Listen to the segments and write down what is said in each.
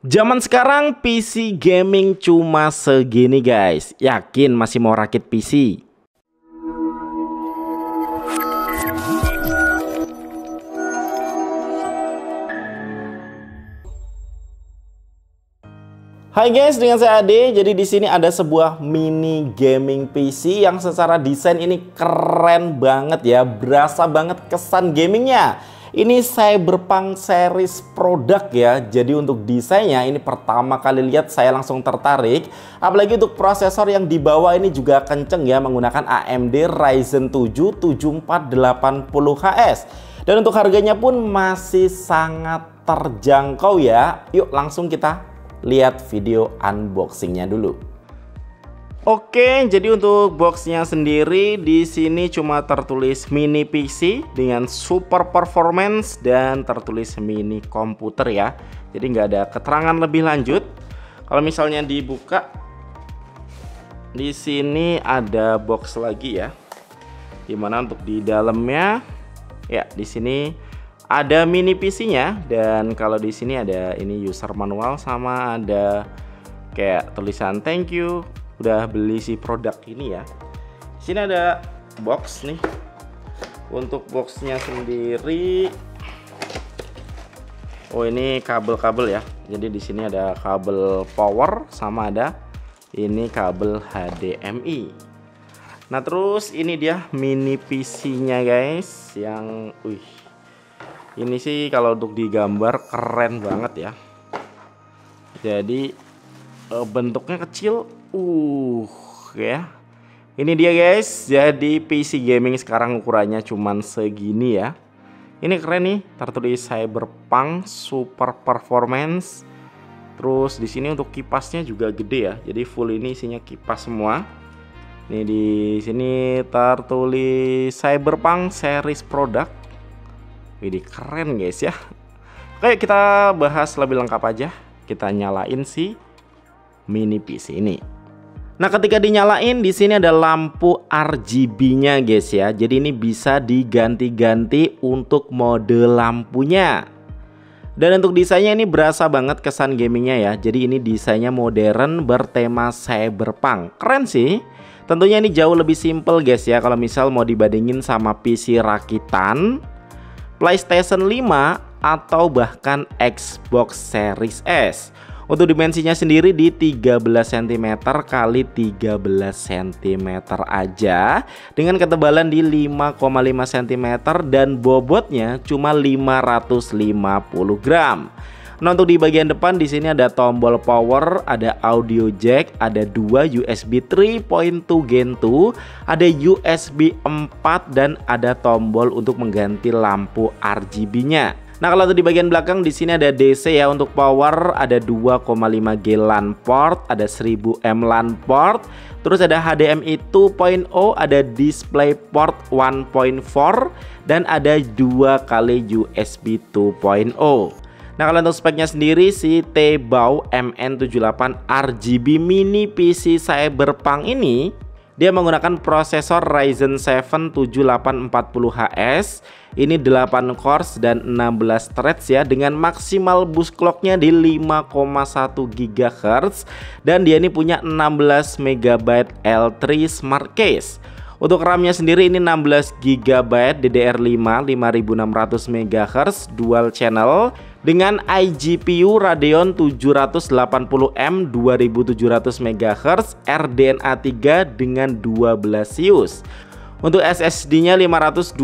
Zaman sekarang PC gaming cuma segini guys. Yakin masih mau rakit PC? Hai guys, dengan saya Ade. Jadi di sini ada sebuah mini gaming PC yang secara desain ini keren banget ya. Berasa banget kesan gamingnya. Ini Cyberpunk series produk ya. Jadi untuk desainnya ini pertama kali lihat saya langsung tertarik. Apalagi untuk prosesor yang dibawa ini juga kenceng ya, menggunakan AMD Ryzen 7 7480HS. Dan untuk harganya pun masih sangat terjangkau ya. Yuk langsung kita lihat video unboxingnya dulu. Oke, jadi untuk boxnya sendiri di sini cuma tertulis mini PC dengan super performance dan tertulis mini komputer ya. Jadi nggak ada keterangan lebih lanjut. Kalau misalnya dibuka, di sini ada box lagi ya. Dimana untuk di dalamnya, ya di sini ada mini PC-nya dan kalau di sini ada ini user manual sama ada kayak tulisan thank you udah beli si produk ini ya. Di sini ada box nih. Untuk boxnya sendiri, oh ini kabel-kabel ya. Jadi di sini ada kabel power sama ada ini kabel HDMI. Nah terus ini dia mini PC-nya guys, yang ini sih kalau untuk digambar keren banget ya. Jadi bentuknya kecil, ya. Ini dia guys. Jadi PC gaming sekarang ukurannya cuman segini ya. Ini keren nih, tertulis Cyberpunk Super Performance. Terus di sini untuk kipasnya juga gede ya. Jadi full ini isinya kipas semua. Ini di sini tertulis Cyberpunk series product. Ini keren guys ya. Oke, kita bahas lebih lengkap aja. Kita nyalain si mini PC ini. Nah, ketika dinyalain di sini ada lampu RGB-nya guys ya. Jadi ini bisa diganti-ganti untuk mode lampunya. Dan untuk desainnya ini berasa banget kesan gamingnya ya. Jadi ini desainnya modern bertema cyberpunk. Keren sih. Tentunya ini jauh lebih simple guys ya. Kalau misal mau dibandingin sama PC rakitan PlayStation 5 atau bahkan Xbox Series S. Untuk dimensinya sendiri di 13 cm kali 13 cm aja, dengan ketebalan di 5,5 cm dan bobotnya cuma 550 gram. Nah, untuk di bagian depan di sini ada tombol power, ada audio jack, ada dua USB 3.2 Gen 2, ada USB 4 dan ada tombol untuk mengganti lampu RGB-nya. Nah, kalau di bagian belakang di sini ada DC ya untuk power, ada 2,5 G LAN port, ada 1000 M LAN port, terus ada HDMI 2.0, ada display port 1.4 dan ada 2 kali USB 2.0. Nah, kalau untuk speknya sendiri si T-Bow MN78 RGB mini PC Cyberpunk ini dia menggunakan prosesor Ryzen 7 7840HS. Ini 8 cores dan 16 threads ya, dengan maksimal boost clocknya di 5,1 GHz dan dia ini punya 16 MB L3 smart case. Untuk RAM-nya sendiri ini 16 GB DDR5 5600 MHz dual channel dengan iGPU Radeon 780M 2700 MHz RDNA 3 dengan 12 SIUS. Untuk SSD-nya 512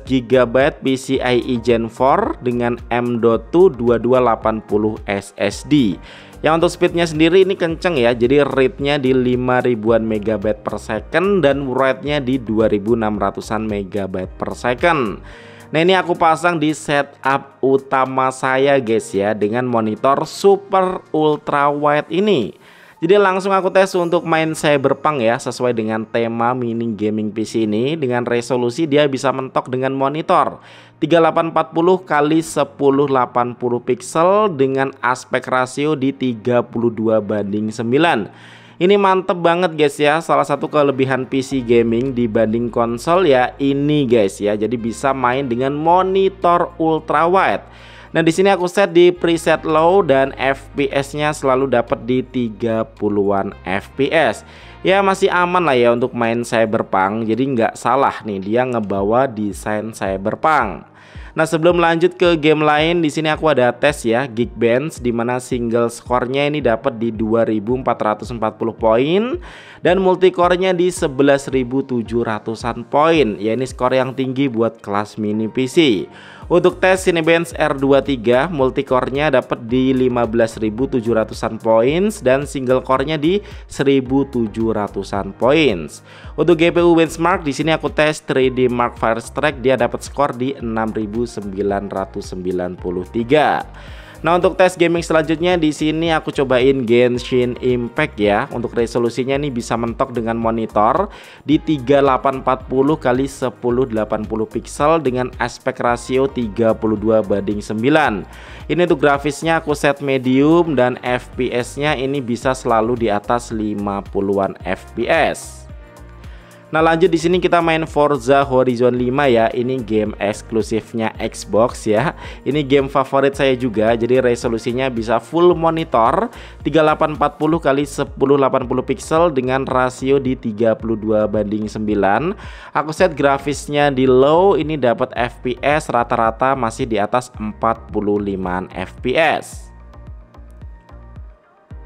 GB PCIe Gen 4 dengan M.2 2280 SSD. Yang untuk speednya sendiri ini kenceng ya, jadi rate-nya di 5000-an MB per second dan write-nya di 2600-an MB per second. Nah, ini aku pasang di setup utama saya guys ya, dengan monitor super ultra wide ini. Jadi langsung aku tes untuk main Cyberpunk ya, sesuai dengan tema mini gaming PC ini. Dengan resolusi dia bisa mentok dengan monitor 3840 x 1080 pixel dengan aspek rasio di 32:9. Ini mantep banget guys ya. Salah satu kelebihan PC gaming dibanding konsol ya ini guys ya. Jadi bisa main dengan monitor ultra wide. Nah, di sini aku set di preset low dan FPS-nya selalu dapat di 30-an FPS. Ya masih aman lah ya untuk main Cyberpunk. Jadi nggak salah nih dia ngebawa desain Cyberpunk. Nah, sebelum lanjut ke game lain, di sini aku ada tes ya Geekbench, di mana single score-nya ini dapat di 2440 poin dan multicore-nya di 11.700-an poin. Ya ini skor yang tinggi buat kelas mini PC. Untuk tes Cinebench R23, multicore-nya dapat di 15.700-an points dan single core-nya di 1.700-an points. Untuk GPU benchmark di sini aku tes 3D Mark Firestrike, dia dapat skor di 6.993. Nah, untuk tes gaming selanjutnya di sini aku cobain Genshin Impact ya. Untuk resolusinya nih bisa mentok dengan monitor di 3840 x 1080 pixel dengan aspek rasio 32:9. Ini untuk grafisnya aku set medium dan FPS-nya ini bisa selalu di atas 50-an FPS. Nah, lanjut di sini kita main Forza Horizon 5 ya. Ini game eksklusifnya Xbox ya. Ini game favorit saya juga. Jadi resolusinya bisa full monitor 3840 x 1080 pixel dengan rasio di 32:9. Aku set grafisnya di low, ini dapat FPS rata-rata masih di atas 45-an FPS.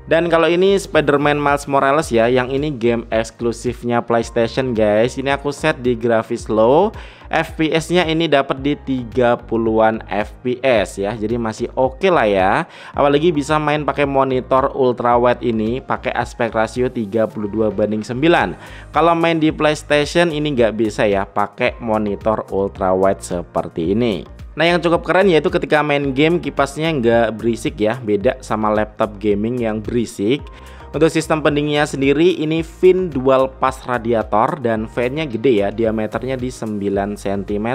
Dan kalau ini Spider-Man Miles Morales ya, yang ini game eksklusifnya PlayStation guys. Ini aku set di grafis low, FPS-nya ini dapat di 30-an FPS ya. Jadi masih oke lah ya. Apalagi bisa main pakai monitor ultrawide ini, pakai aspek rasio 32:9. Kalau main di PlayStation ini nggak bisa ya pakai monitor ultrawide seperti ini. Nah, yang cukup keren yaitu ketika main game kipasnya nggak berisik ya, beda sama laptop gaming yang berisik. Untuk sistem pendinginnya sendiri ini fin dual pass radiator dan fan-nya gede ya, diameternya di 9 cm.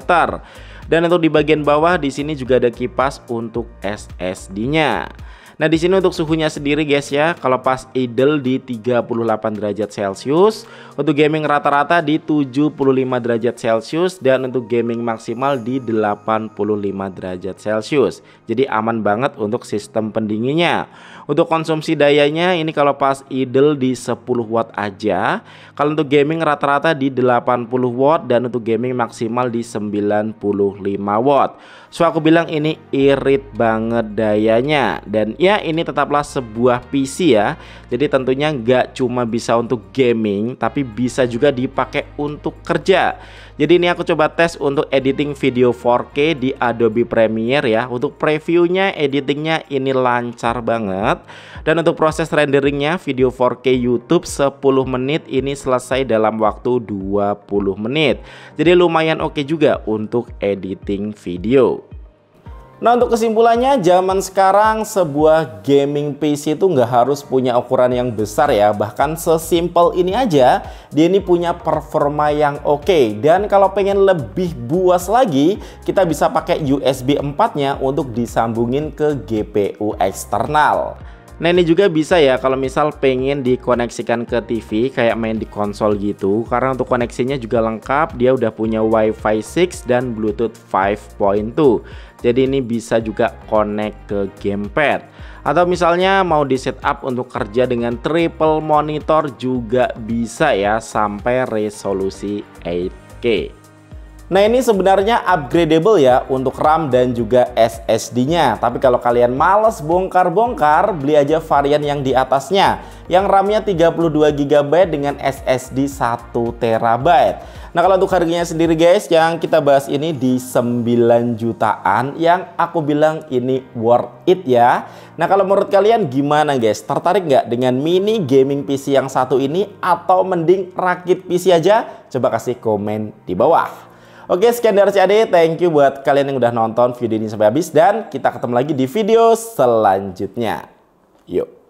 Dan untuk di bagian bawah di sini juga ada kipas untuk SSD-nya. Nah, di sini untuk suhunya sendiri guys ya, kalau pas idle di 38 derajat Celcius, untuk gaming rata-rata di 75 derajat Celcius, dan untuk gaming maksimal di 85 derajat Celcius. Jadi aman banget untuk sistem pendinginnya. Untuk konsumsi dayanya ini kalau pas idle di 10 watt aja. Kalau untuk gaming rata-rata di 80 watt dan untuk gaming maksimal di 95 watt. So aku bilang ini irit banget dayanya. Dan ya ini tetaplah sebuah PC ya. Jadi tentunya nggak cuma bisa untuk gaming, tapi bisa juga dipakai untuk kerja. Jadi ini aku coba tes untuk editing video 4K di Adobe Premiere ya. Untuk previewnya, editingnya ini lancar banget. Dan untuk proses renderingnya video 4K YouTube 10 menit ini selesai dalam waktu 20 menit. Jadi lumayan oke juga untuk editing video. Nah, untuk kesimpulannya, zaman sekarang sebuah gaming PC itu nggak harus punya ukuran yang besar ya. Bahkan sesimpel ini aja, dia ini punya performa yang oke. Dan kalau pengen lebih buas lagi, kita bisa pakai USB 4-nya untuk disambungin ke GPU eksternal. Nah, ini juga bisa ya kalau misal pengen dikoneksikan ke TV kayak main di konsol gitu. Karena untuk koneksinya juga lengkap, dia udah punya Wi-Fi 6 dan Bluetooth 5.2. Jadi ini bisa juga connect ke gamepad. Atau misalnya mau di setup untuk kerja dengan triple monitor juga bisa ya, sampai resolusi 8K. Nah, ini sebenarnya upgradable ya untuk RAM dan juga SSD-nya. Tapi kalau kalian males bongkar-bongkar, beli aja varian yang di atasnya, yang RAM-nya 32 GB dengan SSD 1 TB. Nah, kalau untuk harganya sendiri guys, yang kita bahas ini di 9 jutaan, yang aku bilang ini worth it ya. Nah, kalau menurut kalian gimana guys? Tertarik nggak dengan mini gaming PC yang satu ini, atau mending rakit PC aja? Coba kasih komen di bawah. Oke, sekian dari CAD. Thank you buat kalian yang udah nonton video ini sampai habis, dan kita ketemu lagi di video selanjutnya. Yuk.